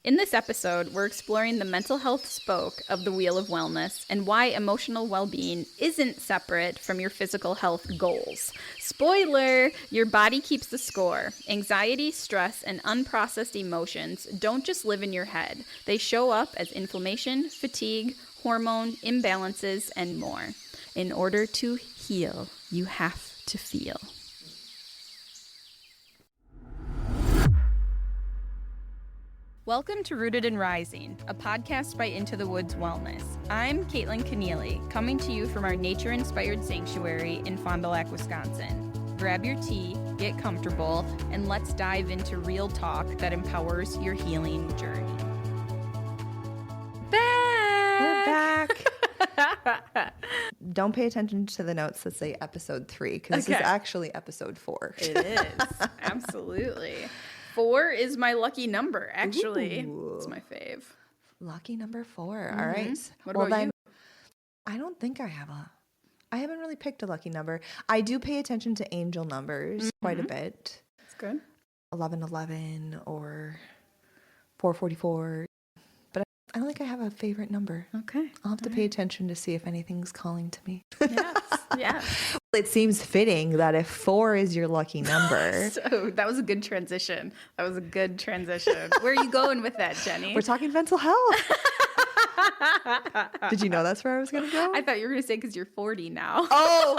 In this episode, we're exploring the mental health spoke of the Wheel of Wellness and why emotional well-being isn't separate from your physical health goals. Spoiler, your body keeps the score. Anxiety, stress, and unprocessed emotions don't just live in your head. They show up as inflammation, fatigue, hormone imbalances, and more. In order to heal, you have to feel. Welcome to Rooted and Rising, a podcast by Into the Woods Wellness. I'm Kaitlyn Keneally, coming to you from our nature-inspired sanctuary in Fond du Lac, Wisconsin. Grab your tea, get comfortable, and let's dive into real talk that empowers your healing journey. We're back. Don't pay attention to the notes that say episode 3, because this is actually episode 4. It is, absolutely. 4 is my lucky number, actually. Ooh. It's my fave. Lucky number 4. All right. What about you? I don't think I haven't really picked a lucky number. I do pay attention to angel numbers quite a bit. That's good. 1111 or 444. But I don't think I have a favorite number. Okay. I'll have to pay attention to see if anything's calling to me. Yes. It seems fitting that if 4 is your lucky number. So that was a good transition. Where are you going with that, Jenny? We're talking mental health. Did you know that's where I was going to go? I thought you were going to say because you're 40 now. Oh,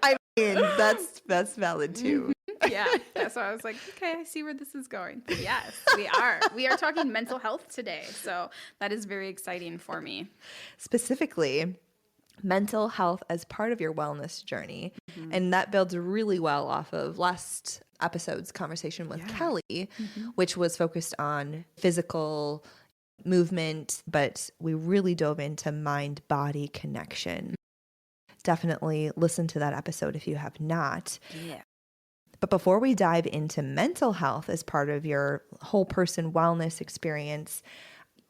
I mean, that's valid too. Yeah, that's why I was like, okay, I see where this is going. But yes, we are. We are talking mental health today. So that is very exciting for me. Specifically, mental health as part of your wellness journey. And that builds really well off of last episode's conversation with Kelly, which was focused on physical movement, but we really dove into mind-body connection. Definitely listen to that episode if you have not. Yeah. But before we dive into mental health as part of your whole person wellness experience,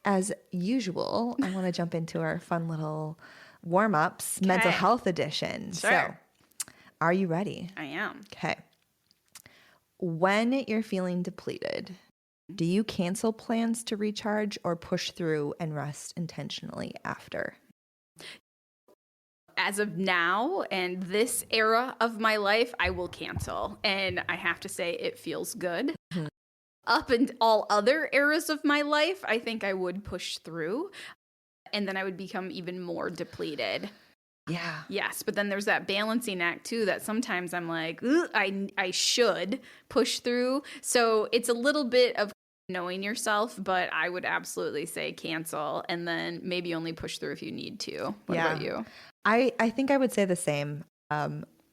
as usual, I want to jump into our fun little warm-ups, mental health edition. Sure. So, are you ready? I am. Okay. When you're feeling depleted, do you cancel plans to recharge or push through and rest intentionally after? As of now and this era of my life, I will cancel. And I have to say it feels good. Up in all other eras of my life, I think I would push through. And then I would become even more depleted. Yeah. Yes, but then there's that balancing act too that sometimes I'm like, I should push through. So it's a little bit of knowing yourself, but I would absolutely say cancel and then maybe only push through if you need to. What about you? I think I would say the same.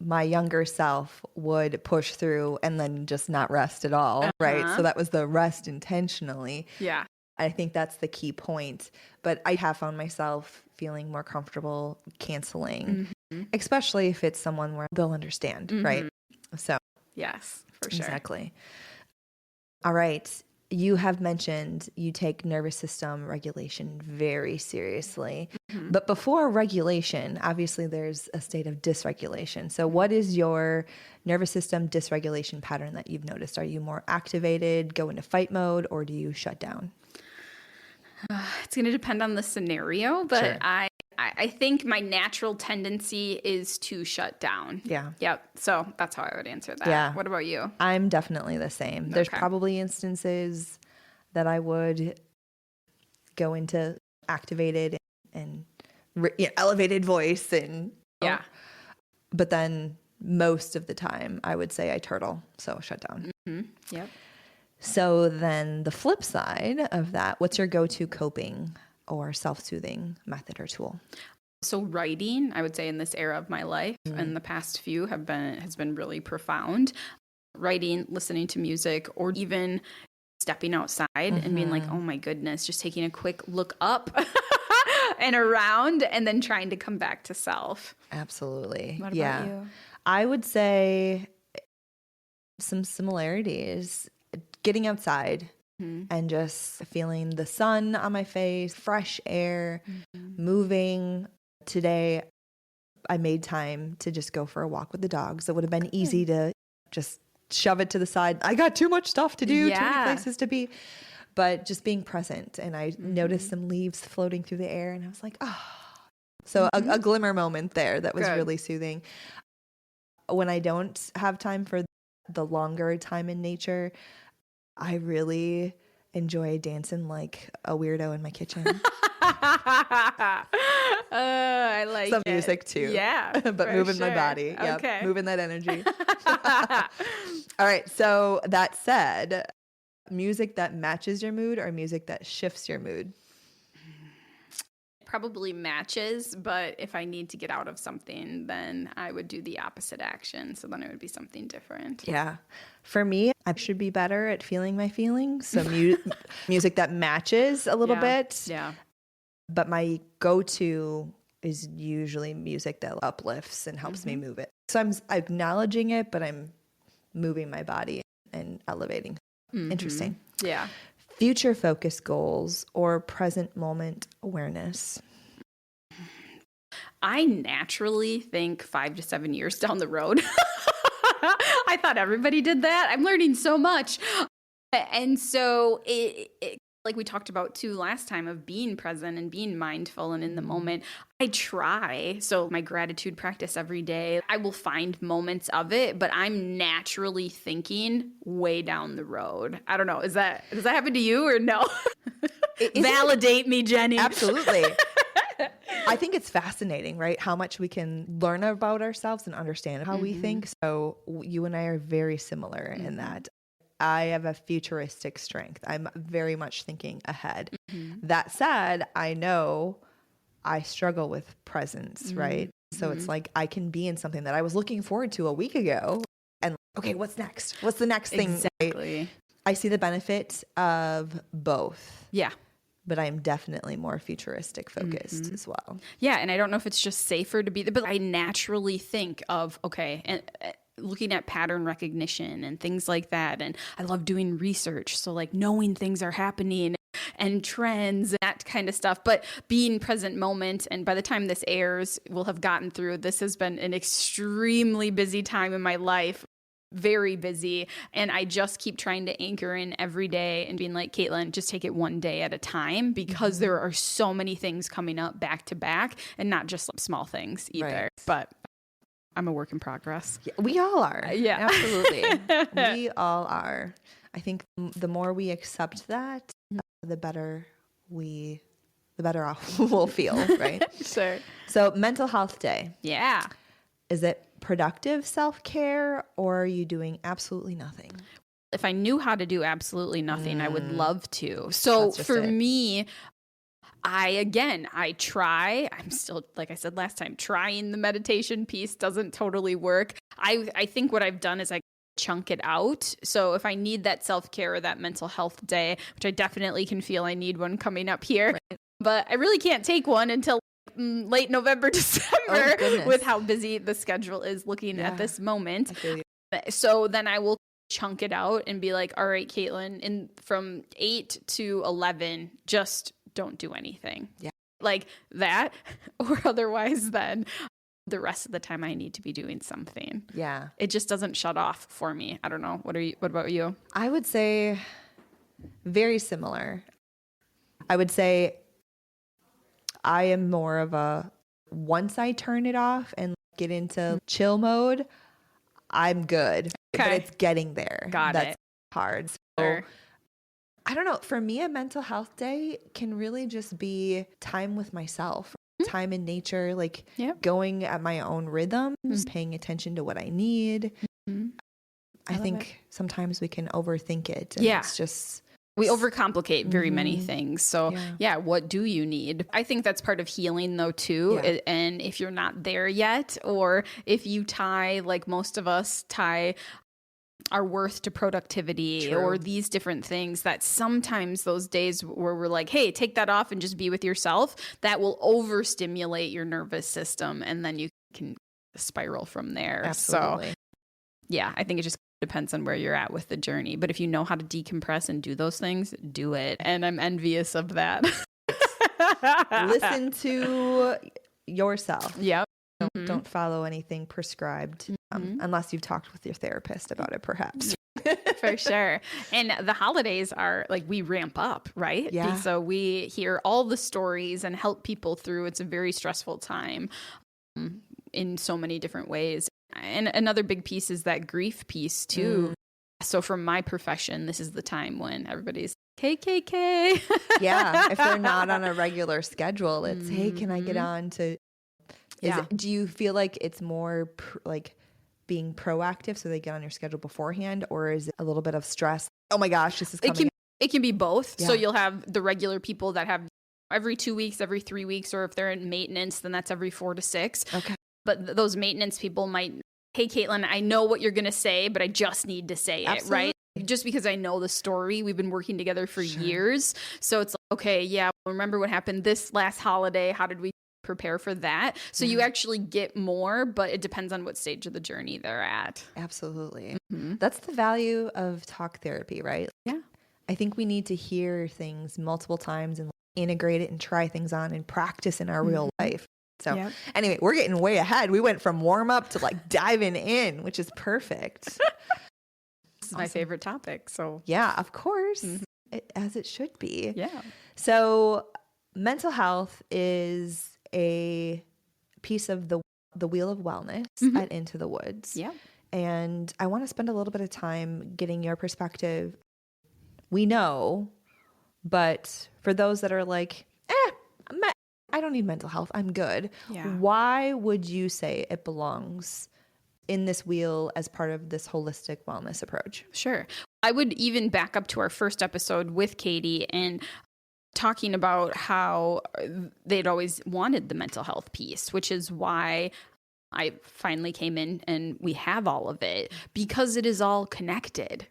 My younger self would push through and then just not rest at all, right? So that was the rest intentionally. Yeah. I think that's the key point. But I have found myself feeling more comfortable canceling, especially if it's someone where they'll understand, right? So yes, for sure. Exactly. All right. You have mentioned you take nervous system regulation very seriously. But before regulation, obviously there's a state of dysregulation. So what is your nervous system dysregulation pattern that you've noticed? Are you more activated, go into fight mode, or do you shut down? It's going to depend on the scenario, but Sure. I think my natural tendency is to shut down. Yeah. Yep. So that's how I would answer that. Yeah. What about you? I'm definitely the same. There's Okay. probably instances that I would go into activated and elevated voice and Yeah. but then most of the time I would say I turtle, so shut down. Yep. So then the flip side of that, what's your go-to coping or self-soothing method or tool? So writing, I would say in this era of my life and the past few has been really profound. Writing, listening to music, or even stepping outside and being like, oh my goodness, just taking a quick look up and around and then trying to come back to self. Absolutely. What about you? I would say some similarities. Getting outside and just feeling the sun on my face, fresh air, moving. Today, I made time to just go for a walk with the dogs. It would have been easy to just shove it to the side. I got too much stuff to do, too many Yeah. places to be. But just being present. And I noticed some leaves floating through the air and I was like, oh. So a glimmer moment there that was Good. really soothing. When I don't have time for the longer time in nature, I really enjoy dancing like a weirdo in my kitchen. I like Some it. music too. Yeah. But for moving my sure. body. Yep. Okay. Moving that energy. All right. So that said, music that matches your mood or music that shifts your mood? Probably matches, but if I need to get out of something, then I would do the opposite action. So then it would be something different. Yeah. For me, I should be better at feeling my feelings. So music that matches a little bit. Yeah. But my go-to is usually music that uplifts and helps me move it. So I'm acknowledging it, but I'm moving my body and elevating. Interesting. Yeah. Future focus goals or present moment awareness? I naturally think 5 to 7 years down the road. I thought everybody did that. I'm learning so much. And so it like we talked about too last time, of being present and being mindful and in the moment. I try. So my gratitude practice every day, I will find moments of it, but I'm naturally thinking way down the road. I don't know. Does that happen to you or no? Validate me, Jenny. Absolutely. I think it's fascinating, right? How much we can learn about ourselves and understand how we think. So you and I are very similar in that. I have a futuristic strength. I'm very much thinking ahead. That said, I know I struggle with presence, right? So it's like I can be in something that I was looking forward to a week ago and okay, what's next? What's the next thing? Exactly. I see the benefit of both. Yeah. But I'm definitely more futuristic focused as well. Yeah, and I don't know if it's just safer to be there, but I naturally think of, okay, and looking at pattern recognition and things like that. And I love doing research. So like knowing things are happening and trends and that kind of stuff, but being present moment. And by the time this airs, we'll have gotten through. This has been an extremely busy time in my life. Very busy. And I just keep trying to anchor in every day and being like, Kaitlyn, just take it one day at a time, because there are so many things coming up back to back, and not just small things either. Right. But I'm a work in progress. Yeah, we all are. Yeah. Absolutely. We all are. I think the more we accept that, the better off we'll feel, right? Sure. So mental health day. Yeah. Is it productive self-care or are you doing absolutely nothing? If I knew how to do absolutely nothing, I would love to. So for me, I try. I'm still, like I said last time, trying the meditation piece doesn't totally work. I think what I've done is I chunk it out. So if I need that self-care or that mental health day, which I definitely can feel I need one coming up here, but I really can't take one until late November, December, with how busy the schedule is looking at this moment. I feel you. So then I will chunk it out and be like, all right, Kaitlyn, from 8 to 11, just don't do anything. Yeah. Like that, or otherwise then the rest of the time I need to be doing something. Yeah. It just doesn't shut off for me. I don't know. What about you? I would say very similar. I would say I am more of a, once I turn it off and get into chill mode, I'm good. Okay. But it's getting there. Got That's it. hard. So Sure. I don't know. For me, a mental health day can really just be time with myself, time in nature, like going at my own rhythm, paying attention to what I need. I think sometimes we can overthink it. And it's just... We overcomplicate very many things. So what do you need? I think that's part of healing though too. Yeah. And if you're not there yet, or if you tie, like most of us tie our worth to productivity or these different things, that sometimes those days where we're like, hey, take that off and just be with yourself, that will overstimulate your nervous system. And then you can spiral from there. Absolutely. So yeah, I think it just depends on where you're at with the journey. But if you know how to decompress and do those things, do it. And I'm envious of that. Listen to yourself. Yep. Don't follow anything prescribed unless you've talked with your therapist about it, perhaps. For sure. And the holidays are like, we ramp up, right? Yeah. So we hear all the stories and help people through. It's a very stressful time in so many different ways. And another big piece is that grief piece too. So from my profession, this is the time when everybody's KKK. Yeah. If they're not on a regular schedule, it's, hey, can I get on to, do you feel like it's more like being proactive so they get on your schedule beforehand, or is it a little bit of stress? Oh my gosh, this is coming. It can be both. Yeah. So you'll have the regular people that have every 2 weeks, every 3 weeks, or if they're in maintenance, then that's every 4 to 6. Okay. But those maintenance people might, hey, Kaitlyn, I know what you're going to say, but I just need to say it, right? Just because I know the story, we've been working together for years. So it's like, okay, yeah, remember what happened this last holiday? How did we prepare for that? So you actually get more, but it depends on what stage of the journey they're at. Absolutely. That's the value of talk therapy, right? Yeah. I think we need to hear things multiple times and integrate it and try things on and practice in our real life. So anyway, we're getting way ahead. We went from warm up to like diving in, which is perfect. This is my favorite topic. So yeah, of course, as it should be. Yeah. So mental health is a piece of the Wheel of Wellness at Into the Woods. Yeah. And I want to spend a little bit of time getting your perspective. We know, but for those that are like, I don't need mental health, I'm good. Yeah. Why would you say it belongs in this wheel as part of this holistic wellness approach? Sure. I would even back up to our first episode with Katie and talking about how they'd always wanted the mental health piece, which is why I finally came in and we have all of it, because it is all connected.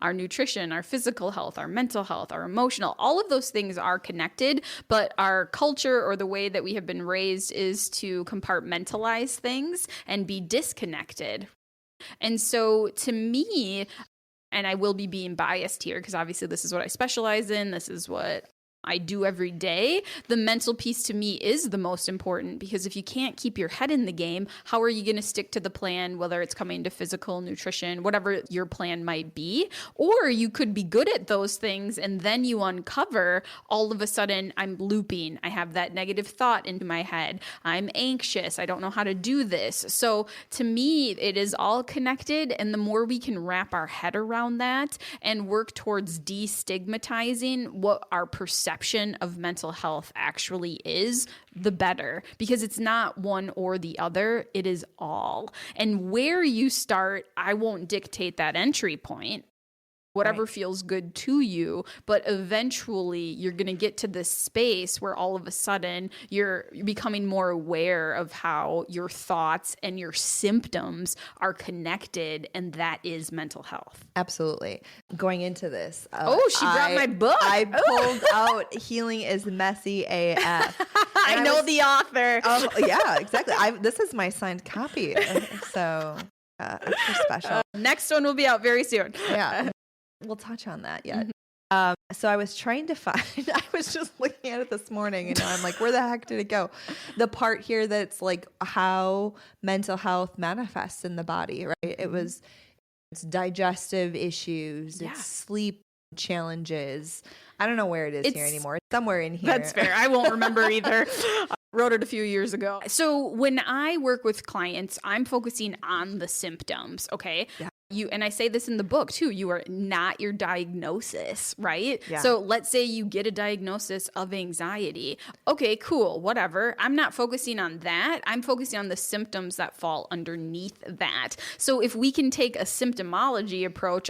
Our nutrition, our physical health, our mental health, our emotional, all of those things are connected, but our culture or the way that we have been raised is to compartmentalize things and be disconnected. And so to me, and I will be being biased here because obviously this is what I specialize in, this is what I do every day, the mental piece to me is the most important, because if you can't keep your head in the game, how are you going to stick to the plan, whether it's coming to physical, nutrition, whatever your plan might be? Or you could be good at those things and then you uncover all of a sudden I'm looping. I have that negative thought into my head. I'm anxious. I don't know how to do this. So to me, it is all connected. And the more we can wrap our head around that and work towards destigmatizing what our perception of mental health actually is, the better, because it's not one or the other, it is all. And where you start, I won't dictate that entry point. Whatever feels good to you, but eventually you're going to get to this space where all of a sudden you're becoming more aware of how your thoughts and your symptoms are connected, and that is mental health. Absolutely. Going into this, she brought my book. I pulled out Healing is Messy AF. I know the author. Yeah, exactly. This is my signed copy, so extra special. Next one will be out very soon. Yeah. We'll touch on that yet. So I was trying to find, I was just looking at it this morning and I'm like, where the heck did it go? The part here that's like how mental health manifests in the body, right? It's digestive issues, it's sleep challenges. I don't know where it is here anymore. It's somewhere in here. That's fair. I won't remember either. Wrote it a few years ago. So when I work with clients, I'm focusing on the symptoms, okay? Yeah. And I say this in the book too, you are not your diagnosis, right? Yeah. So let's say you get a diagnosis of anxiety. Okay, cool, whatever. I'm not focusing on that. I'm focusing on the symptoms that fall underneath that. So if we can take a symptomology approach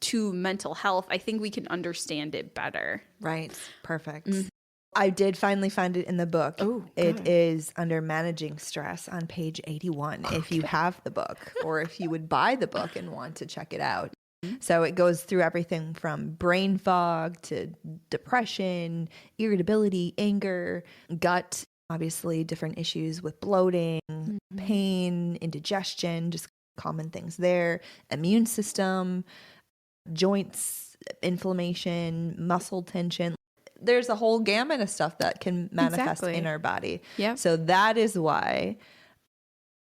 to mental health, I think we can understand it better. Right. Perfect. Mm-hmm. I did finally find it in the book. Oh, it is under Managing Stress on page 81, if you have the book or if you would buy the book and want to check it out. So it goes through everything from brain fog to depression, irritability, anger, gut, obviously different issues with bloating, pain, indigestion, just common things there, immune system, joints, inflammation, muscle tension. there's a whole gamut of stuff that can manifest in our body. Yeah. So that is why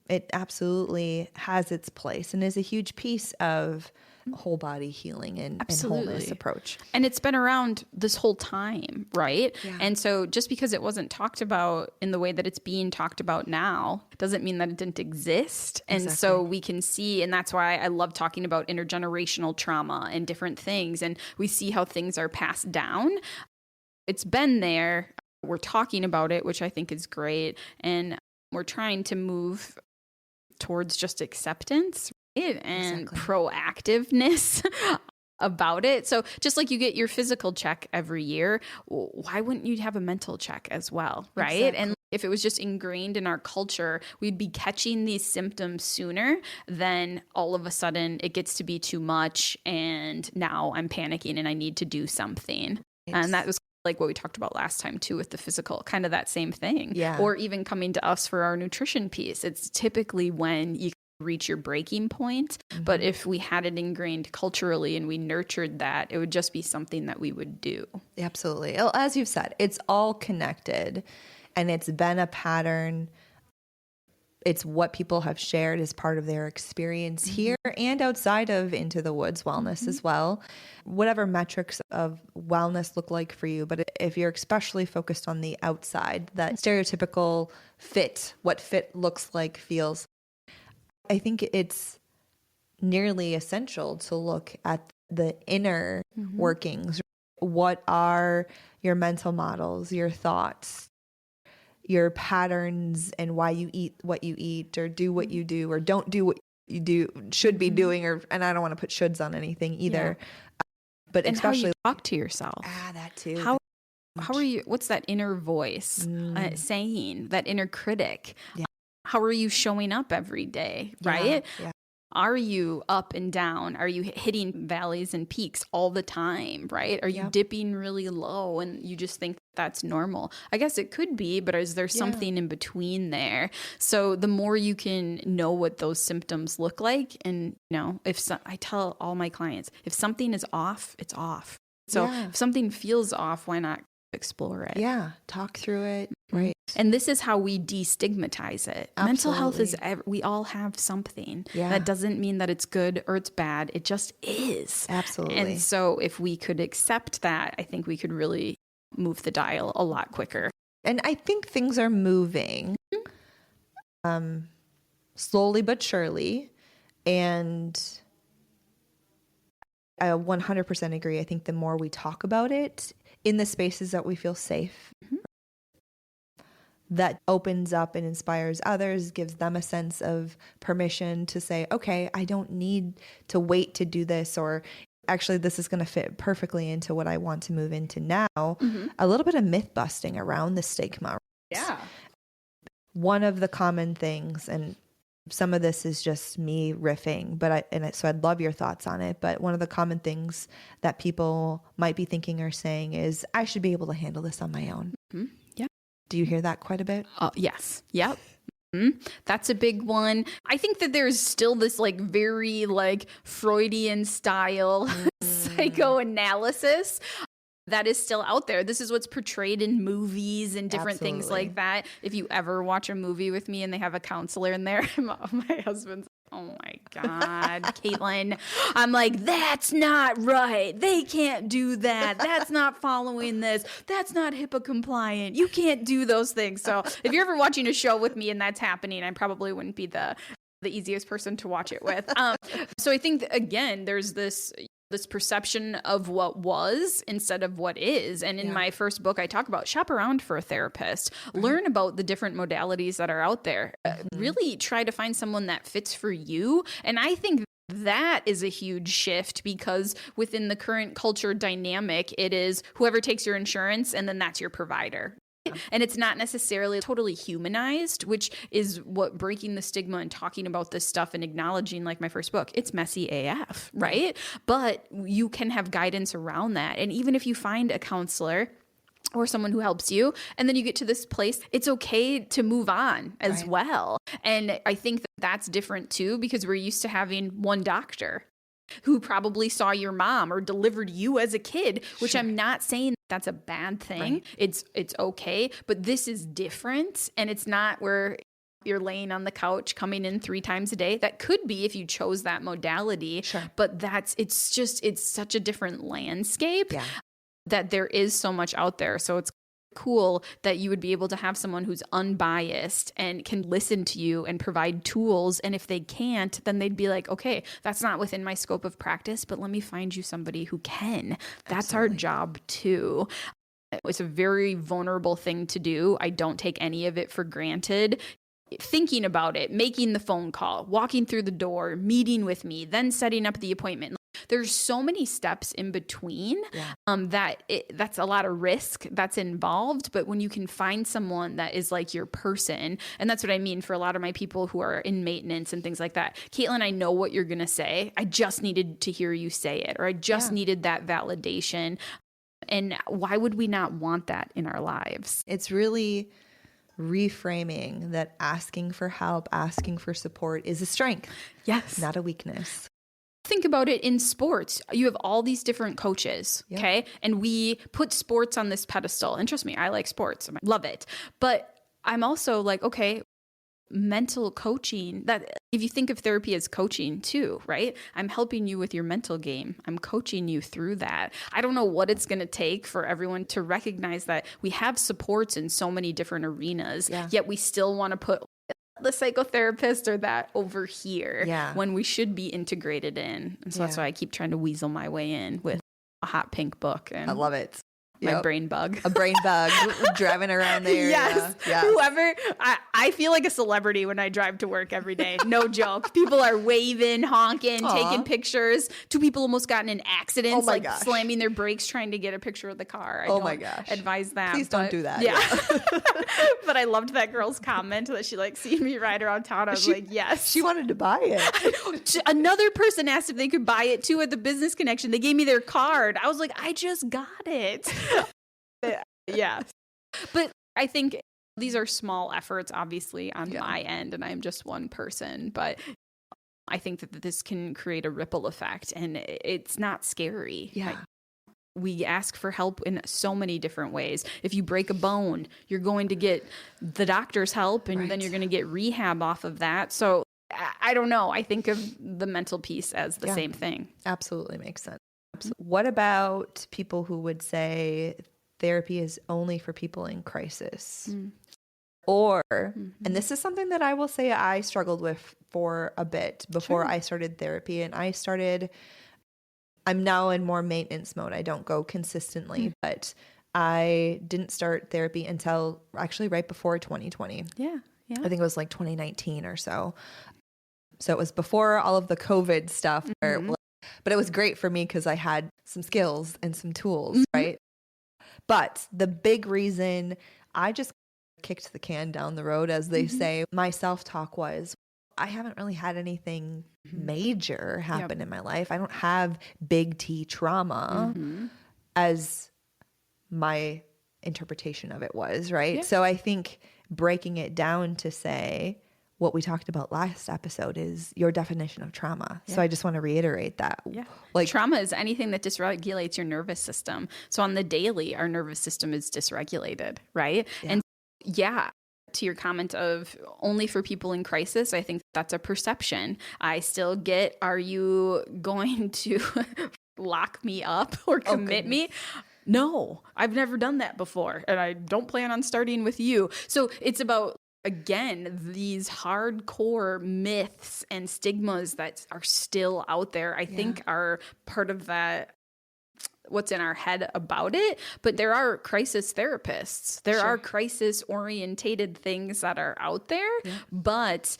it absolutely has its place and is a huge piece of whole body healing and wholeness approach. And it's been around this whole time, right? Yeah. And so just because it wasn't talked about in the way that it's being talked about now doesn't mean that it didn't exist. And so we can see, and that's why I love talking about intergenerational trauma and different things. And we see how things are passed down. It's been there. We're talking about it, which I think is great. And we're trying to move towards just acceptance, right? And proactiveness about it. So just like you get your physical check every year, why wouldn't you have a mental check as well, right? Exactly. And if it was just ingrained in our culture, we'd be catching these symptoms sooner than all of a sudden it gets to be too much and now I'm panicking and I need to do something. And that was like what we talked about last time too with the physical, kind of that same thing. Yeah. Or even coming to us for our nutrition piece. It's typically when you reach your breaking point. But if we had it ingrained culturally and we nurtured that, it would just be something that we would do. Absolutely. As you've said, it's all connected and it's been a pattern. It's what people have shared as part of their experience here and outside of Into the Woods wellness as well. Whatever metrics of wellness look like for you, but if you're especially focused on the outside, that stereotypical fit, what fit looks like, feels, I think it's nearly essential to look at the inner workings. What are your mental models, your thoughts, your patterns, and why you eat what you eat or do what you do or don't do what you do, should be doing, and I don't want to put shoulds on anything either. But and especially how you talk to yourself. That too. How are you, what's that inner voice saying, that inner critic? Yeah. How are you showing up every day, right? Yeah. Are you up and down? Are you hitting valleys and peaks all the time, right? Are you dipping really low and you just think that's normal? I guess it could be, but is there something in between there? So the more you can know what those symptoms look like, and I tell all my clients, if something is off, it's off. So if something feels off, why not explore it? Yeah. Talk through it. Right. And this is how we destigmatize it. Absolutely. Mental health is, we all have something. Yeah. That doesn't mean that it's good or it's bad. It just is. Absolutely. And so if we could accept that, I think we could really move the dial a lot quicker. And I think things are moving slowly but surely. And I 100% agree. I think the more we talk about it in the spaces that we feel safe, that opens up and inspires others, gives them a sense of permission to say, okay, I don't need to wait to do this, or actually this is going to fit perfectly into what I want to move into now. A little bit of myth busting around the stigma. Yeah. One of the common things, and some of this is just me riffing, so I'd love your thoughts on it. But one of the common things that people might be thinking or saying is, I should be able to handle this on my own. Yeah. Do you hear that quite a bit? Yes. Yep. That's a big one. I think that there's still this very Freudian style psychoanalysis that is still out there. This is what's portrayed in movies and different things like that. If you ever watch a movie with me and they have a counselor in there, my husband's, oh my God, Kaitlyn. I'm like, that's not right. They can't do that. That's not following this. That's not HIPAA compliant. You can't do those things. So if you're ever watching a show with me and that's happening, I probably wouldn't be the easiest person to watch it with. So I think, again, there's this perception of what was instead of what is. And in my first book, I talk about shop around for a therapist, learn about the different modalities that are out there, really try to find someone that fits for you. And I think that is a huge shift, because within the current culture dynamic, it is whoever takes your insurance and then that's your provider. And it's not necessarily totally humanized, which is what breaking the stigma and talking about this stuff and acknowledging, like my first book, it's messy AF, right? But you can have guidance around that. And even if you find a counselor or someone who helps you, and then you get to this place, it's okay to move on as well. And I think that that's different too, because we're used to having one doctor. who probably saw your mom or delivered you as a kid, which Sure. I'm not saying that's a bad thing. Right. It's okay, but this is different, and it's not where you're laying on the couch coming in 3 times a day. That could be if you chose that modality, Sure. but it's such a different landscape Yeah. that there is so much out there. So it's cool that you would be able to have someone who's unbiased and can listen to you and provide tools. And if they can't, then they'd be like, okay, that's not within my scope of practice, but let me find you somebody who can. That's our job too. It's a very vulnerable thing to do. I don't take any of it for granted. Thinking about it, making the phone call, walking through the door, meeting with me, then setting up the appointment. There's so many steps in between that's a lot of risk that's involved. But when you can find someone that is like your person, and that's what I mean for a lot of my people who are in maintenance and things like that. Kaitlyn, I know what you're going to say. I just needed to hear you say it, or I just needed that validation. And why would we not want that in our lives? It's really reframing that asking for help, asking for support is a strength. Yes. Not a weakness. Think about it in sports. You have all these different coaches, okay? And we put sports on this pedestal. And trust me, I like sports. I love it. But I'm also like, okay, mental coaching, that if you think of therapy as coaching too, right? I'm helping you with your mental game. I'm coaching you through that. I don't know what it's going to take for everyone to recognize that we have supports in so many different arenas, yet we still want to put the psychotherapist or that over here when we should be integrated in. And so that's why I keep trying to weasel my way in with a hot pink book. And I love it. My brain bug. A brain bug driving around there. Yes. Whoever, I feel like a celebrity when I drive to work every day. No joke. People are waving, honking, taking pictures. 2 people almost got in an accident, slamming their brakes trying to get a picture of the car. I don't advise that. Please don't do that. Yeah. But I loved that girl's comment that she like seen me ride around town. I was like, yes. She wanted to buy it. Another person asked if they could buy it too at the Business Connection. They gave me their card. I was like, I just got it. Yeah. But I think these are small efforts, obviously, on my end, and I'm just one person. But I think that this can create a ripple effect, and it's not scary. Yeah. We ask for help in so many different ways. If you break a bone, you're going to get the doctor's help, and then you're going to get rehab off of that. So I don't know. I think of the mental piece as the same thing. Absolutely makes sense. What about people who would say therapy is only for people in crisis? Or, and this is something that I will say I struggled with for a bit before I started therapy. And I'm now in more maintenance mode. I don't go consistently, but I didn't start therapy until actually right before 2020. Yeah. I think it was like 2019 or so. So it was before all of the COVID stuff. But it was great for me because I had some skills and some tools, right? But the big reason I just kicked the can down the road, as they say, my self-talk was, I haven't really had anything major happen in my life. I don't have big T trauma as my interpretation of it was, right? So I think breaking it down to say what we talked about last episode is your definition of trauma. So I just want to reiterate that. Like trauma is anything that dysregulates your nervous system. So on the daily, our nervous system is dysregulated, right? And to your comment of only for people in crisis, I think that's a perception. I still get, are you going to lock me up or commit me? No, I've never done that before. And I don't plan on starting with you. So it's about, again, these hardcore myths and stigmas that are still out there, I think are part of that, what's in our head about it. But there are crisis therapists. There are crisis orientated things that are out there. But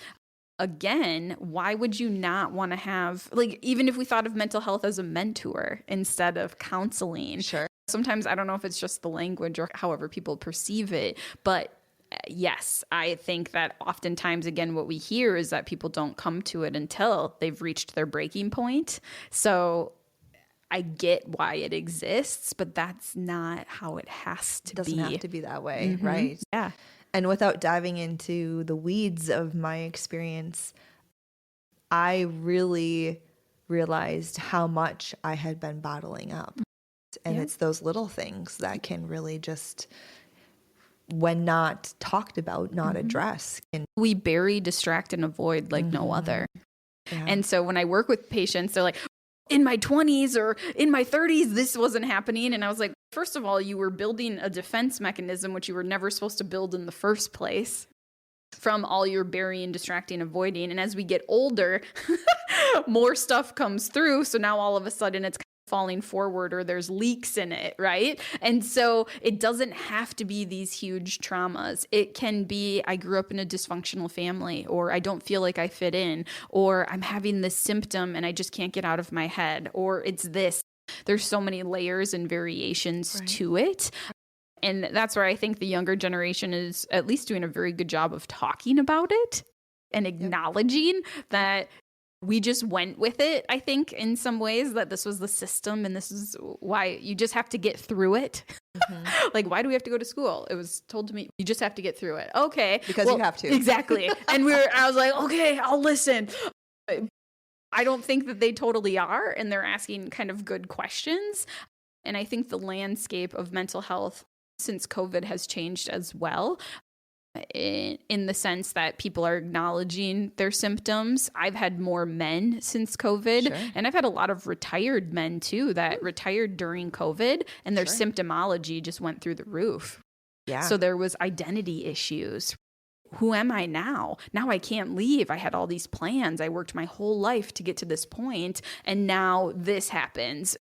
again, why would you not want to have, like, even if we thought of mental health as a mentor instead of counseling? Sometimes I don't know if it's just the language or however people perceive it, but yes, I think that oftentimes, again, what we hear is that people don't come to it until they've reached their breaking point. So I get why it exists, but that's not how it has to be. It doesn't have to be that way, right? Yeah. And without diving into the weeds of my experience, I really realized how much I had been bottling up. And it's those little things that can really just, when not talked about, not addressed. And we bury, distract, and avoid like no other. yeah. And so when I work with patients, they're like, in my 20s or in my 30s, this wasn't happening. And I was like, first of all, you were building a defense mechanism, which you were never supposed to build in the first place, from all your burying, distracting, avoiding. And as we get older, more stuff comes through. So now all of a sudden it's falling forward or there's leaks in it, right? And so it doesn't have to be these huge traumas. It can be, I grew up in a dysfunctional family, or I don't feel like I fit in, or I'm having this symptom and I just can't get out of my head, or it's this. There's so many layers and variations to it. And that's where I think the younger generation is at least doing a very good job of talking about it and acknowledging that we just went with it, I think, in some ways, that this was the system and this is why you just have to get through it. Like, why do we have to go to school? It was told to me, you just have to get through it. Okay. Because you have to. Exactly. And I was like, okay, I'll listen. I don't think that they totally are. And they're asking kind of good questions. And I think the landscape of mental health since COVID has changed as well. In the sense that people are acknowledging their symptoms. I've had more men since COVID, and I've had a lot of retired men too that retired during COVID, and their symptomology just went through the roof. Yeah. So there was identity issues. Who am I now? Now I can't leave. I had all these plans. I worked my whole life to get to this point, and now this happens.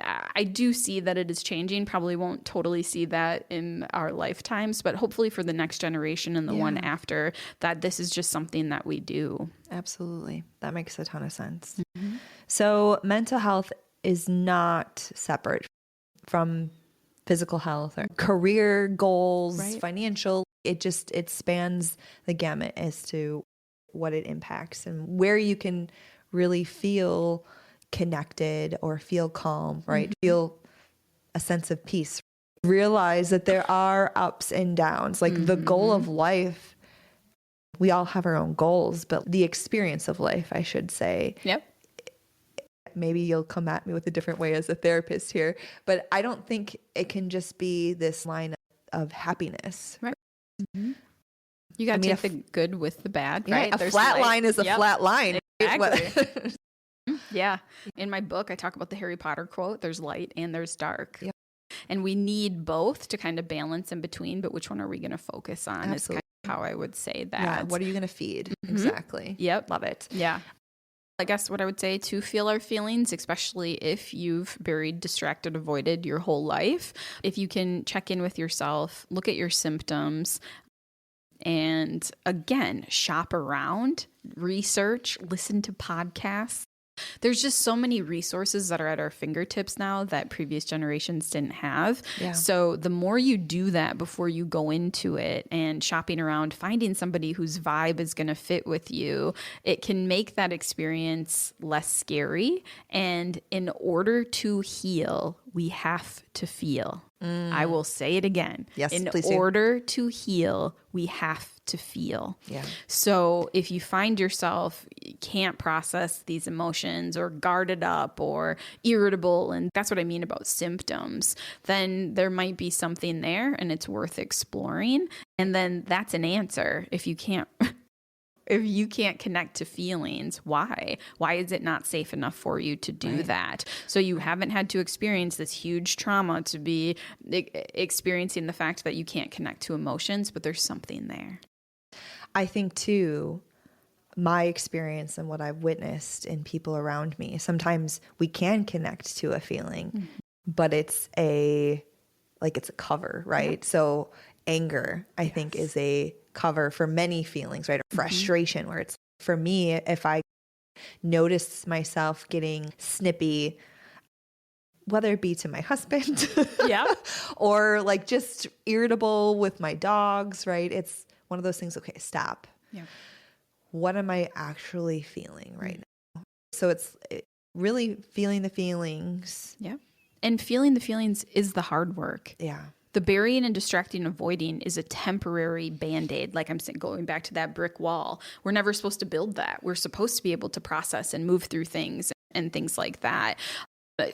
I do see that it is changing. Probably won't totally see that in our lifetimes, but hopefully for the next generation and the one after, that this is just something that we do. Absolutely. That makes a ton of sense. So mental health is not separate from physical health or career goals, financial. It spans the gamut as to what it impacts and where you can really feel connected or feel calm, right? Feel a sense of peace. Realize that there are ups and downs. Like the goal of life, we all have our own goals, but the experience of life, I should say. Yep. Maybe you'll come at me with a different way as a therapist here, but I don't think it can just be this line of happiness. Right. You got to take the good with the bad, right? A flat line is a flat line. Exactly. Yeah. In my book, I talk about the Harry Potter quote, there's light and there's dark. Yep. And we need both to kind of balance in between, but which one are we going to focus on? Absolutely. Is kind of how I would say that. Yeah. What are you going to feed? Exactly. Yep. Love it. Yeah. I guess what I would say, to feel our feelings, especially if you've buried, distracted, avoided your whole life. If you can check in with yourself, look at your symptoms, and again, shop around, research, listen to podcasts. There's just so many resources that are at our fingertips now that previous generations didn't have. Yeah. So the more you do that before you go into it and shopping around, finding somebody whose vibe is going to fit with you, it can make that experience less scary. And in order to heal, we have to feel. I will say it again. Yes, in please order to heal, we have to feel. Yeah. So if you find yourself can't process these emotions or guarded up or irritable, and that's what I mean about symptoms, then there might be something there and it's worth exploring. And then that's an answer. If you can't connect to feelings, why? Why is it not safe enough for you to do that? So you haven't had to experience this huge trauma to be experiencing the fact that you can't connect to emotions, but there's something there. I think too, my experience and what I've witnessed in people around me, sometimes we can connect to a feeling, but it's a cover, right? Yeah. So anger, I think, is a cover for many feelings, right? Or frustration, where it's, for me, if I notice myself getting snippy, whether it be to my husband or like just irritable with my dogs, right? It's one of those things, okay, stop. Yeah. What am I actually feeling right now? So it's really feeling the feelings. Yeah. And feeling the feelings is the hard work. Yeah. The burying and distracting, avoiding is a temporary Band-Aid. Like I'm saying, going back to that brick wall, we're never supposed to build that. We're supposed to be able to process and move through things and things like that.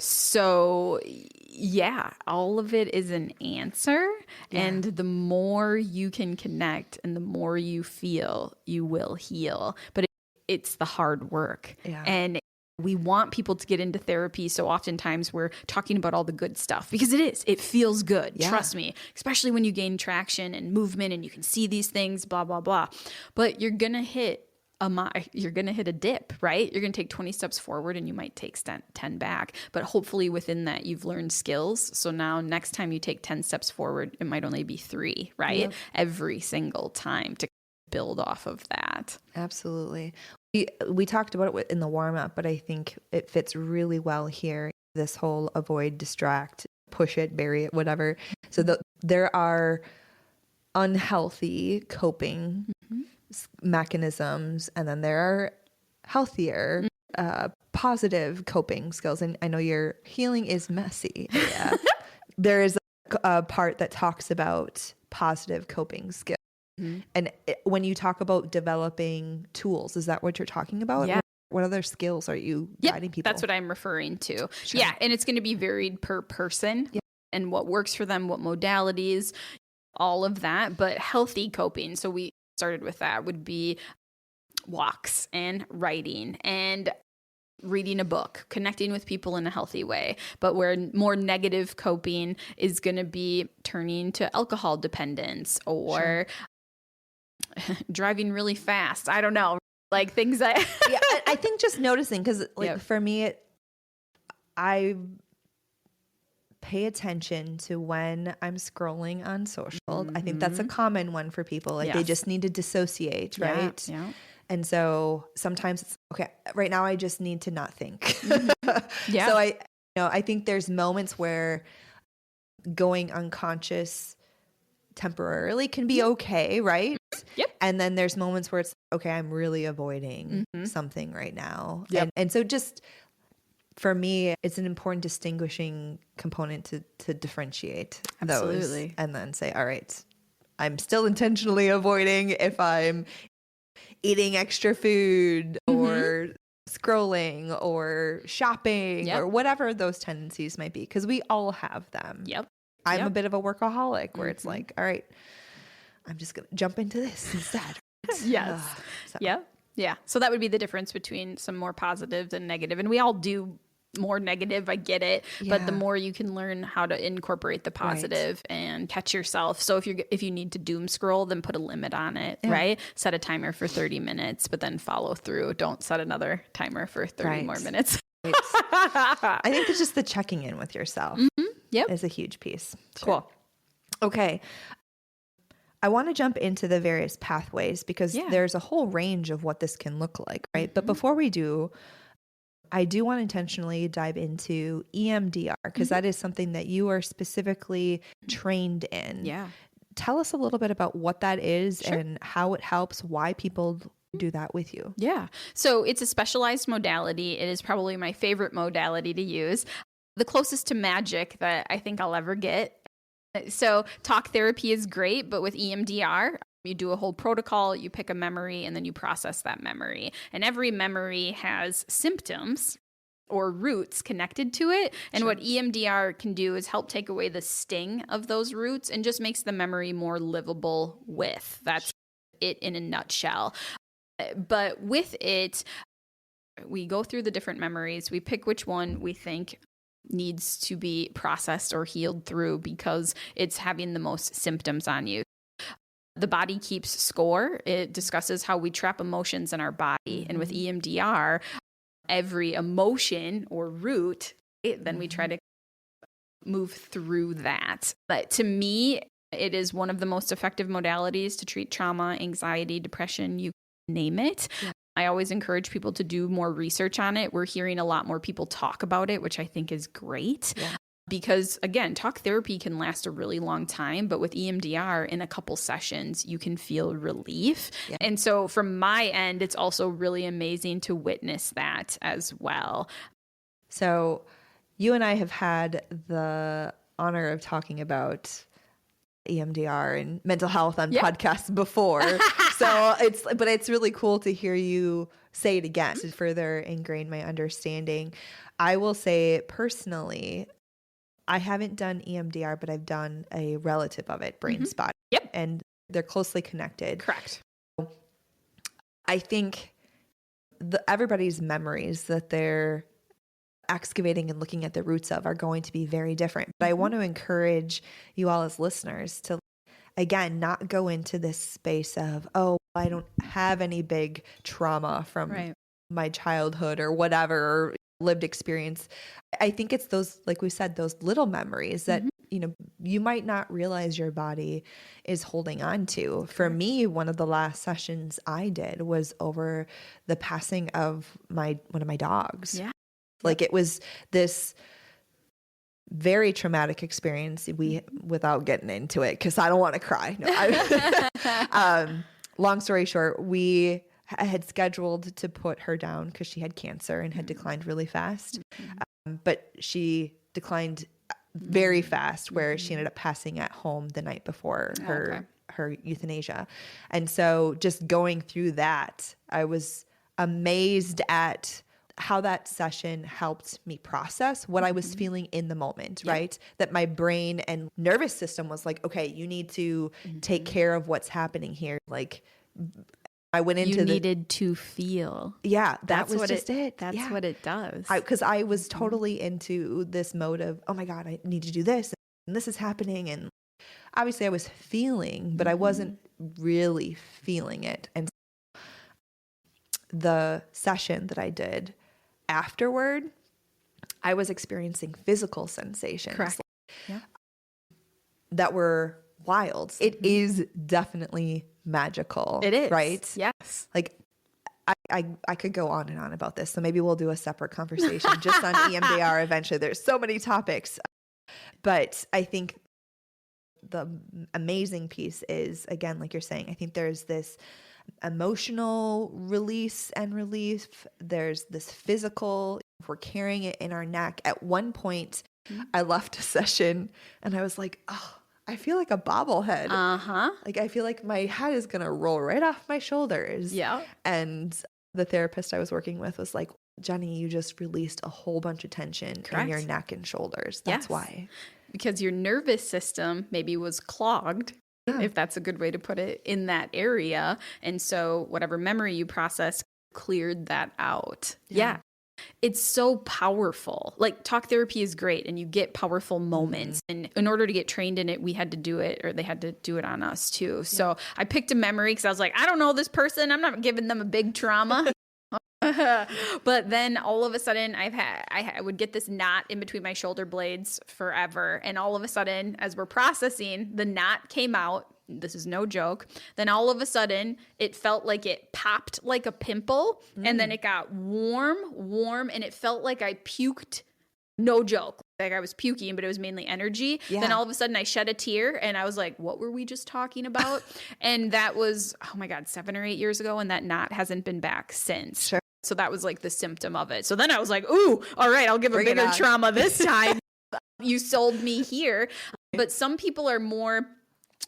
So yeah, all of it is an answer. Yeah. And the more you can connect and the more you feel, you will heal. But it's the hard work. Yeah. And we want people to get into therapy. So oftentimes we're talking about all the good stuff because it feels good. Yeah. Trust me, especially when you gain traction and movement and you can see these things, blah, blah, blah. But you're going to hit a dip, right? You're going to take 20 steps forward and you might take 10 back, but hopefully within that you've learned skills. So now next time you take 10 steps forward, it might only be 3, right? Yep. Every single time to build off of that. Absolutely. We talked about it in the warm up, but I think it fits really well here. This whole avoid, distract, push it, bury it, whatever. So there are unhealthy coping mechanisms, and then there are healthier, positive coping skills. And I know your healing is messy. Yeah. There is a part that talks about positive coping skills. Mm-hmm. And when you talk about developing tools, is that what you're talking about? Yeah. What other skills are you guiding people? That's what I'm referring to. Sure. Yeah. And it's going to be varied per person and what works for them, what modalities, all of that, but healthy coping. So we started with that would be walks and writing and reading a book, connecting with people in a healthy way. But where more negative coping is going to be turning to alcohol dependence or driving really fast. I don't know. Like things that I think just noticing, because for me, I pay attention to when I'm scrolling on social. Mm-hmm. I think that's a common one for people. Like they just need to dissociate, right? Yeah. And so sometimes it's okay, right now I just need to not think. Mm-hmm. Yeah. So I think there's moments where going unconscious temporarily can be okay, right? Yep. And then there's moments where it's okay, I'm really avoiding something right now. Yep. And so just for me, it's an important distinguishing component to differentiate those and then say, all right, I'm still intentionally avoiding if I'm eating extra food or scrolling or shopping or whatever those tendencies might be, because we all have them. Yep. I'm a bit of a workaholic where it's like, all right, I'm just going to jump into this instead. Yes. Yeah. So that would be the difference between some more positive than negative. And we all do more negative. I get it. Yeah. But the more you can learn how to incorporate the positive and catch yourself. So if you need to doom scroll, then put a limit on it, right? Set a timer for 30 minutes, but then follow through. Don't set another timer for 30 more minutes. I think it's just the checking in with yourself is a huge piece. Sure. Cool. Okay. I want to jump into the various pathways because there's a whole range of what this can look like, right? But before we do, I do want to intentionally dive into EMDR because that is something that you are specifically trained in. Yeah. Tell us a little bit about what that is and how it helps, why people do that with you. Yeah. So it's a specialized modality. It is probably my favorite modality to use. The closest to magic that I think I'll ever get. So talk therapy is great, but with EMDR, you do a whole protocol, you pick a memory, and then you process that memory. And every memory has symptoms or roots connected to it. And what EMDR can do is help take away the sting of those roots and just makes the memory more livable with. That's it in a nutshell. But with it, we go through the different memories. We pick which one we think needs to be processed or healed through because it's having the most symptoms on you. The body keeps score. It discusses how we trap emotions in our body. And with EMDR, every emotion or root, then we try to move through that. But to me, it is one of the most effective modalities to treat trauma, anxiety, depression, you name it. Yeah. I always encourage people to do more research on it. We're hearing a lot more people talk about it, which I think is great. Yeah. Because again, talk therapy can last a really long time, but with EMDR in a couple sessions, you can feel relief. Yeah. And so from my end, it's also really amazing to witness that as well. So you and I have had the honor of talking about EMDR and mental health on podcasts before. So it's really cool to hear you say it again to further ingrain my understanding. I will say personally, I haven't done EMDR, but I've done a relative of it, brain spot. Yep. And they're closely connected. Correct. I think everybody's memories that they're excavating and looking at the roots of are going to be very different. But I want to encourage you all as listeners to, again, not go into this space of, oh, I don't have any big trauma from my childhood or whatever, or lived experience. I think it's those, like we said, those little memories that, you might not realize your body is holding on to. For me, one of the last sessions I did was over the passing of one of my dogs. Yeah. Like it was this very traumatic experience. Without getting into it, because I don't want to cry. No, long story short, we had scheduled to put her down because she had cancer and had declined really fast. But she declined very fast, where she ended up passing at home the night before her euthanasia. And so just going through that, I was amazed at how that session helped me process what I was feeling in the moment, right? That my brain and nervous system was like, okay, you need to take care of what's happening here. Like I went into needed to feel. Yeah, that was just it. That's what it does. Because I was totally into this mode of, oh my God, I need to do this. And this is happening. And obviously I was feeling, but I wasn't really feeling it. And the session that I did afterward, I was experiencing physical sensations. Correct. That were wild. It is definitely magical. It is. Right? Yes. Like I could go on and on about this. So maybe we'll do a separate conversation just on EMDR eventually. There's so many topics. But I think the amazing piece is, again, like you're saying, I think there's this emotional release and relief. There's this physical, if we're carrying it in our neck. At one point, I left a session and I was like, oh, I feel like a bobblehead. Like I feel like my head is going to roll right off my shoulders. Yeah. And the therapist I was working with was like, Jenny, you just released a whole bunch of tension in your neck and shoulders. That's why. Because your nervous system maybe was clogged, if that's a good way to put it, in that area. And so whatever memory you processed cleared that out. Yeah. It's so powerful. Like talk therapy is great and you get powerful moments. And in order to get trained in it, we had to do it, or they had to do it on us too. So I picked a memory because I was like, I don't know this person. I'm not giving them a big trauma. But then all of a sudden I would get this knot in between my shoulder blades forever. And all of a sudden, as we're processing, the knot came out. This is no joke. Then all of a sudden it felt like it popped like a pimple, and then it got warm, and it felt like I puked. No joke. Like I was puking, but it was mainly energy. Yeah. Then all of a sudden I shed a tear and I was like, what were we just talking about? And that was, oh my God, 7 or 8 years ago. And that knot hasn't been back since. Sure. So that was like the symptom of it. So then I was like, ooh, all right, I'll give a bigger trauma this time. You sold me here. But some people are more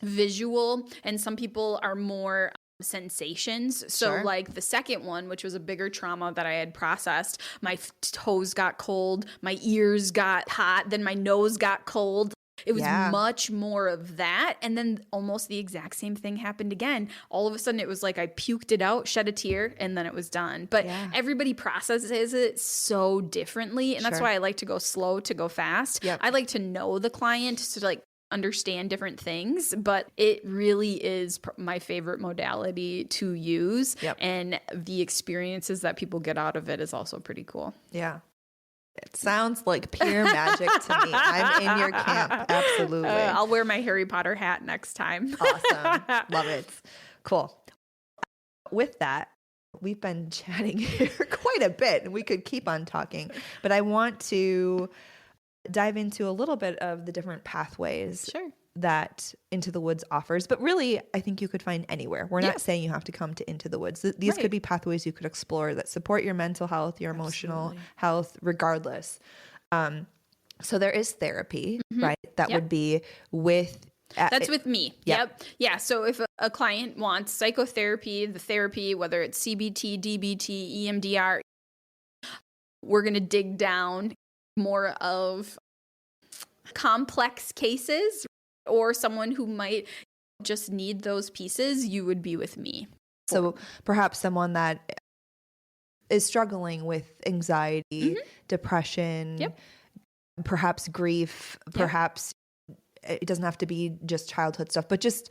visual and some people are more sensations. So like the second one, which was a bigger trauma that I had processed, my toes got cold, my ears got hot, then my nose got cold. It was much more of that. And then almost the exact same thing happened again. All of a sudden it was like I puked it out, shed a tear, and then it was done. But everybody processes it so differently. And that's why I like to go slow to go fast. Yep. I like to know the client to like understand different things, but it really is my favorite modality to use. Yep. And the experiences that people get out of it is also pretty cool. Yeah. It sounds like pure magic to me. I'm in your camp. Absolutely. I'll wear my Harry Potter hat next time. Awesome. Love it. Cool. With that, we've been chatting here quite a bit and we could keep on talking, but I want to dive into a little bit of the different pathways that Into the Woods offers, but really I think you could find anywhere. We're not saying you have to come to Into the Woods. These could be pathways you could explore that support your mental health, your emotional health, regardless. So there is therapy, right? That would be with That's with me. Yep. Yeah. So if a client wants psychotherapy, the therapy, whether it's CBT, DBT, EMDR, we're going to dig down more of complex cases, or someone who might just need those pieces, you would be with me. So perhaps someone that is struggling with anxiety, depression, perhaps grief, perhaps it doesn't have to be just childhood stuff, but just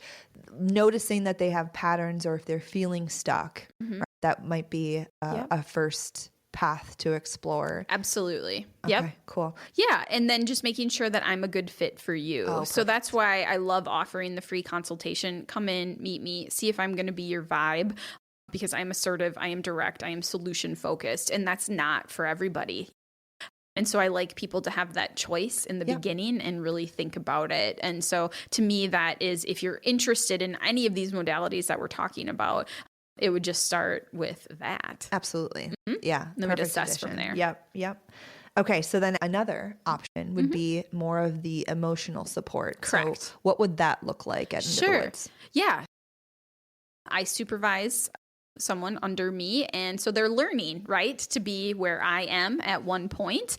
noticing that they have patterns, or if they're feeling stuck, right? That might be a first path to explore. Absolutely. Okay, Yep. cool. Yeah. And then just making sure that I'm a good fit for you. Oh, so that's why I love offering the free consultation. Come in, meet me, see if I'm going to be your vibe, because I'm assertive, I am direct, I am solution focused, and that's not for everybody. And so I like people to have that choice in the beginning and really think about it. And so to me, that is, if you're interested in any of these modalities that we're talking about, it would just start with that. Absolutely. Yeah. And then we'd assess from there. Yep. Okay. So then another option would be more of the emotional support. Correct. So what would that look like at Into the Woods? Yeah. I supervise someone under me, and so they're learning, right, to be where I am at one point.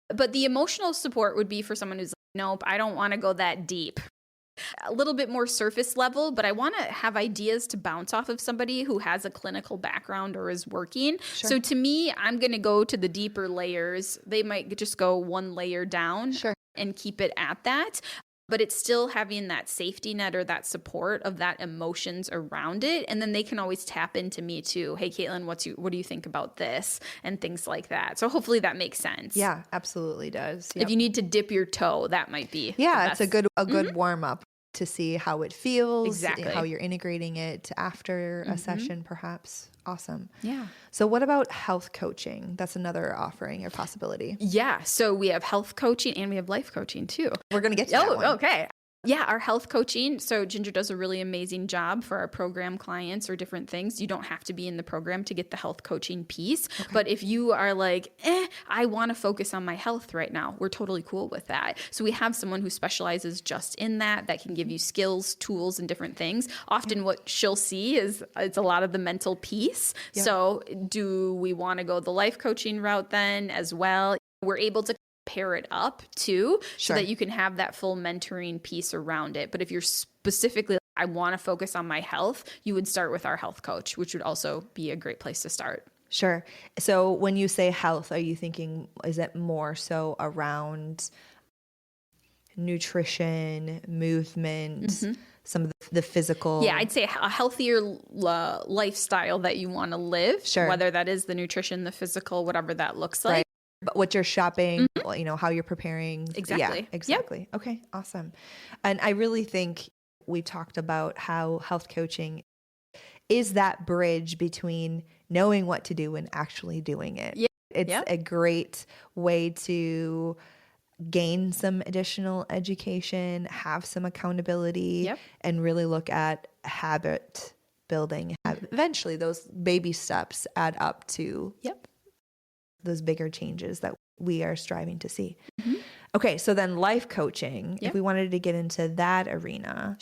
But the emotional support would be for someone who's like, nope, I don't want to go that deep. A little bit more surface level, but I want to have ideas to bounce off of somebody who has a clinical background or is working. Sure. So to me, I'm going to go to the deeper layers. They might just go one layer down and keep it at that. But it's still having that safety net or that support of that emotions around it. And then they can always tap into me too. Hey, Kaitlyn, what do you think about this? And things like that. So hopefully that makes sense. Yeah, absolutely does. If you need to dip your toe, that might be. Yeah, it's a good warm up to see how it feels, exactly, how you're integrating it after a session, perhaps. Awesome. Yeah. So what about health coaching? That's another offering or possibility. Yeah. So we have health coaching and we have life coaching too. We're going to get to that one. Okay. Yeah, our health coaching. So Ginger does a really amazing job for our program clients or different things. You don't have to be in the program to get the health coaching piece. Okay. But if you are like, I want to focus on my health right now, we're totally cool with that. So we have someone who specializes just in that can give you skills, tools, and different things. Often what she'll see is it's a lot of the mental piece. Yeah. So do we want to go the life coaching route then as well? We're able to pair it up too, so that you can have that full mentoring piece around it. But if you're specifically, I want to focus on my health, you would start with our health coach, which would also be a great place to start. Sure. So when you say health, are you thinking, is it more so around nutrition, movement, some of the physical? Yeah, I'd say a healthier lifestyle that you want to live, whether that is the nutrition, the physical, whatever that looks like. Right. But what you're shopping, how you're preparing. Exactly. Yeah, exactly. Yep. Okay, awesome. And I really think we talked about how health coaching is that bridge between knowing what to do and actually doing it. Yeah. It's a great way to gain some additional education, have some accountability, and really look at habit building. Eventually, those baby steps add up to those bigger changes that we are striving to see. Okay, so then life coaching, if we wanted to get into that arena,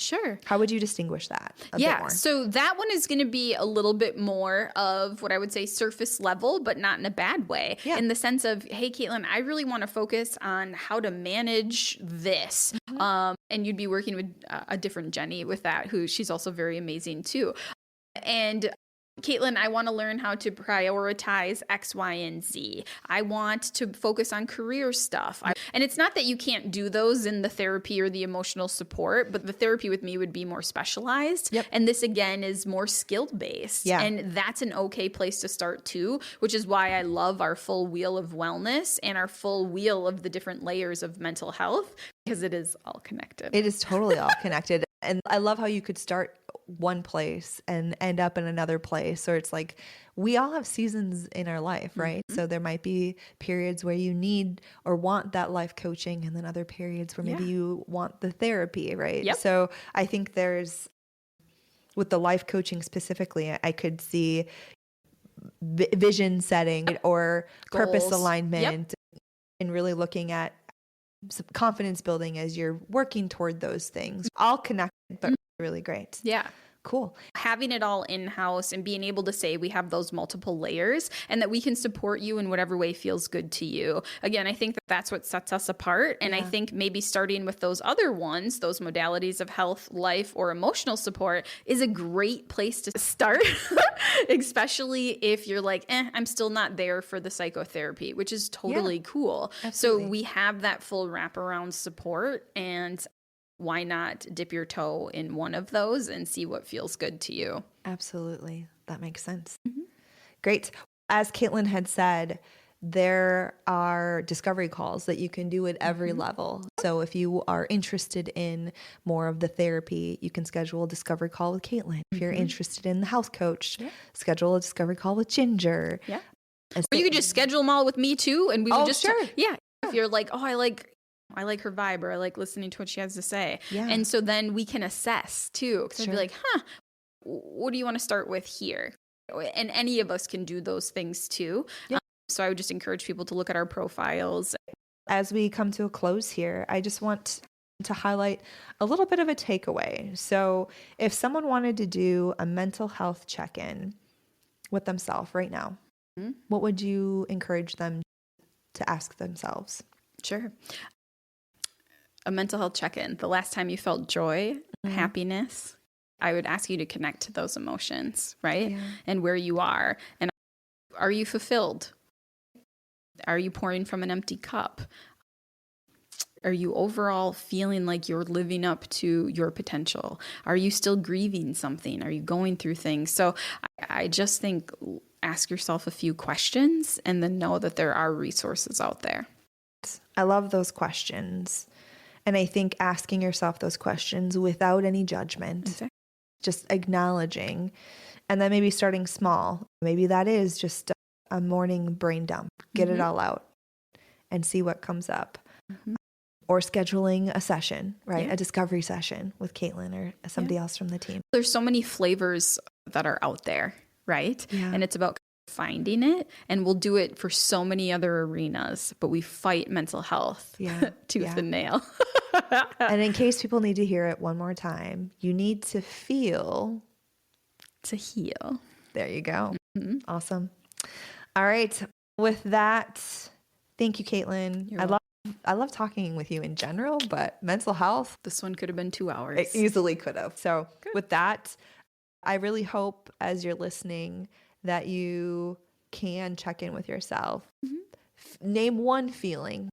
how would you distinguish that a bit more? So that one is going to be a little bit more of what I would say surface level, but not in a bad way. In the sense of, hey, Kaitlyn, I really want to focus on how to manage this. And you'd be working with a different Jenny with that, she's also very amazing too. And Kaitlyn, I want to learn how to prioritize X, Y, and Z. I want to focus on career stuff. And it's not that you can't do those in the therapy or the emotional support, but the therapy with me would be more specialized. And this, again, is more skill-based. And that's an okay place to start, too, which is why I love our full wheel of wellness and our full wheel of the different layers of mental health, because it is all connected. It is totally all connected. And I love how you could start one place and end up in another place. Or it's like, we all have seasons in our life, right? So there might be periods where you need or want that life coaching, and then other periods where maybe you want the therapy, right? So I think with the life coaching specifically, I could see vision setting or goals, purpose alignment, and really looking at some confidence building as you're working toward those things. All connected, but really great. Yeah. Cool. Having it all in-house and being able to say we have those multiple layers and that we can support you in whatever way feels good to you. Again, I think that that's what sets us apart. And I think maybe starting with those other ones, those modalities of health, life, or emotional support is a great place to start, especially if you're like, I'm still not there for the psychotherapy, which is totally cool. Absolutely. So we have that full wraparound support, and why not dip your toe in one of those and see what feels good to you? Absolutely. That makes sense. Great. As Kaitlyn had said, there are discovery calls that you can do at every level. So if you are interested in more of the therapy, you can schedule a discovery call with Kaitlyn. If you're interested in the health coach, schedule a discovery call with Ginger. Yeah. Or you could just schedule them all with me too. And we would just, if you're like, I like her vibe, or I like listening to what she has to say. Yeah. And so then we can assess too. Because I'd be like, what do you want to start with here? And any of us can do those things too. Yeah. So I would just encourage people to look at our profiles. As we come to a close here, I just want to highlight a little bit of a takeaway. So if someone wanted to do a mental health check-in with themselves right now, what would you encourage them to ask themselves? Sure. A mental health check-in. The last time you felt joy, happiness, I would ask you to connect to those emotions, right? Yeah. And where you are. And are you fulfilled? Are you pouring from an empty cup? Are you overall feeling like you're living up to your potential? Are you still grieving something? Are you going through things? So I just think ask yourself a few questions and then know that there are resources out there. I love those questions. And I think asking yourself those questions without any judgment, just acknowledging, and then maybe starting small. Maybe that is just a morning brain dump. Get it all out and see what comes up. Or scheduling a session, right? A discovery session with Kaitlyn or somebody else from the team. There's so many flavors that are out there, right? Yeah. And it's about finding it, and we'll do it for so many other arenas, but we fight mental health tooth and nail. And in case people need to hear it one more time, you need to feel to heal. There you go. Awesome. All right. With that, thank you, Kaitlyn. I love talking with you in general, but mental health. This one could have been 2 hours. It easily could have. So with that, I really hope as you're listening that you can check in with yourself. Name one feeling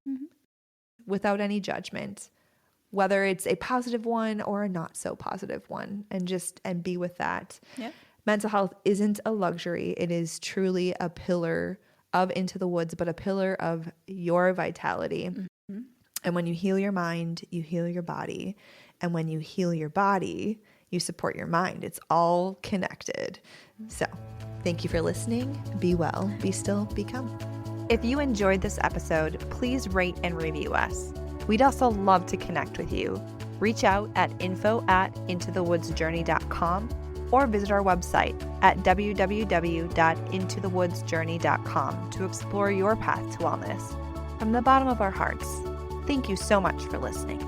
without any judgment, whether it's a positive one or a not so positive one, and be with that. Yeah. Mental health isn't a luxury. It is truly a pillar of Into the Woods, but a pillar of your vitality. And when you heal your mind, you heal your body. And when you heal your body, you support your mind. It's all connected. So thank you for listening. Be well, be still, become. If you enjoyed this episode, please rate and review us. We'd also love to connect with you. Reach out at info@intothewoodsjourney.com or visit our website at www.intothewoodsjourney.com to explore your path to wellness. From the bottom of our hearts, thank you so much for listening.